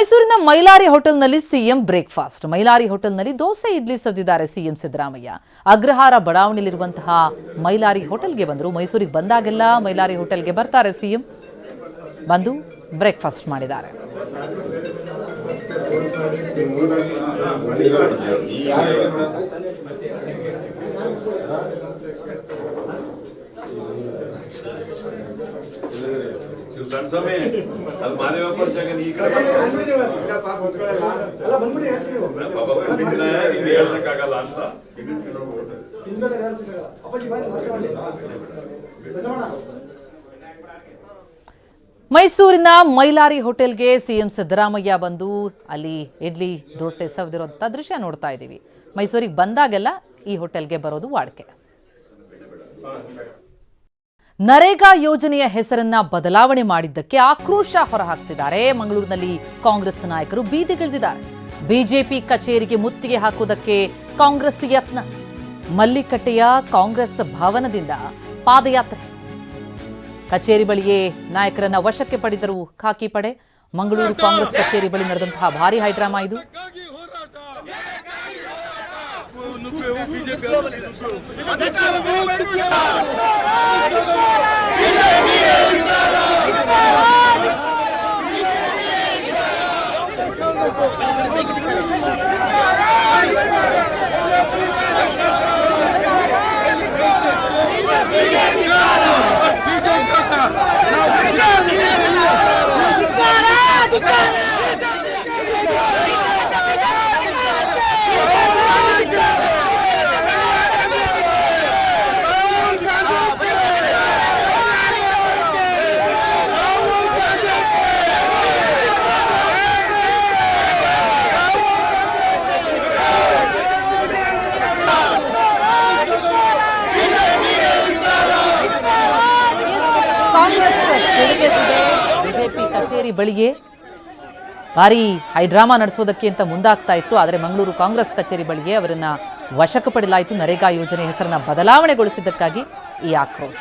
ಮೈಸೂರಿನ ಮೈಲಾರಿ ಹೋಟೆಲ್ನಲ್ಲಿ CM breakfast. Mylari ಹೋಟೆಲ್ನಲ್ಲಿ ದೋಸೆ ಇಡ್ಲಿ ಸವಿದಿದ್ದಾರೆ ಸಿಎಂ ಸಿದ್ದರಾಮಯ್ಯ. ಅಗ್ರಹಾರ ಬಡಾವಣೆಯಲ್ಲಿರುವಂತಹ ಮೈಲಾರಿ ಹೋಟೆಲ್ಗೆ ಬಂದರು. ಮೈಸೂರಿಗೆ ಬಂದಾಗೆಲ್ಲ ಮೈಲಾರಿ ಹೋಟೆಲ್ಗೆ ಬರ್ತಾರೆ ಸಿಎಂ. ಬಂದು ಬ್ರೇಕ್ಫಾಸ್ಟ್ ಮಾಡಿದ್ದಾರೆ. ಮೈಸೂರಿನ ಮೈಲಾರಿ ಹೋಟೆಲ್ಗೆ ಸಿಎಂ ಸಿದ್ದರಾಮಯ್ಯ ಬಂದು ಅಲ್ಲಿ ಇಡ್ಲಿ ದೋಸೆ ಸವಿದಿರುವಂಥ ದೃಶ್ಯ ನೋಡ್ತಾ ಇದ್ದೀವಿ. ಮೈಸೂರಿಗೆ ಬಂದಾಗೆಲ್ಲ ಈ ಹೋಟೆಲ್ಗೆ ಬರೋದು ವಾಡಿಕೆ. ನರೇಗಾ ಯೋಜನೆಯ ಹೆಸರನ್ನ ಬದಲಾವಣೆ ಮಾಡಿದ್ದಕ್ಕೆ ಆಕ್ರೋಶ ಹೊರಹಾಕ್ತಿದ್ದಾರೆ. ಮಂಗಳೂರಿನಲ್ಲಿ ಕಾಂಗ್ರೆಸ್ ನಾಯಕರು ಬೀದಿಗಿಳಿದಿದ್ದಾರೆ. ಬಿಜೆಪಿ ಕಚೇರಿಗೆ ಮುತ್ತಿಗೆ ಹಾಕುವುದಕ್ಕೆ ಕಾಂಗ್ರೆಸ್ ಯತ್ನ. ಮಲ್ಲಿಕಟ್ಟೆಯ ಕಾಂಗ್ರೆಸ್ ಭವನದಿಂದ ಪಾದಯಾತ್ರೆ. ಕಚೇರಿ ಬಳಿಯೇ ನಾಯಕರನ್ನ ವಶಕ್ಕೆ ಪಡೆದರು ಖಾಕಿ ಪಡೆ. ಮಂಗಳೂರು ಕಾಂಗ್ರೆಸ್ ಕಚೇರಿ ಬಳಿ ನಡೆದಂತಹ ಭಾರಿ ಹೈಡ್ರಾಮಾ ಇದು. ಬಿಜೆಪಿ ಕಚೇರಿ ಬಳಿಯೇ ಭಾರಿ ಹೈಡ್ರಾಮಾ ನಡೆಸೋದಕ್ಕೆ ಅಂತ ಮುಂದಾಗ್ತಾ ಇತ್ತು. ಆದರೆ ಮಂಗಳೂರು ಕಾಂಗ್ರೆಸ್ ಕಚೇರಿ ಬಳಿಯೇ ಅವರನ್ನ ವಶಕ್ಕೆ ಪಡೆಯಲಾಯಿತು. ನರೇಗಾ ಯೋಜನೆ ಹೆಸರನ್ನ ಬದಲಾವಣೆಗೊಳಿಸಿದ್ದಕ್ಕಾಗಿ ಈ ಆಕ್ರೋಶ.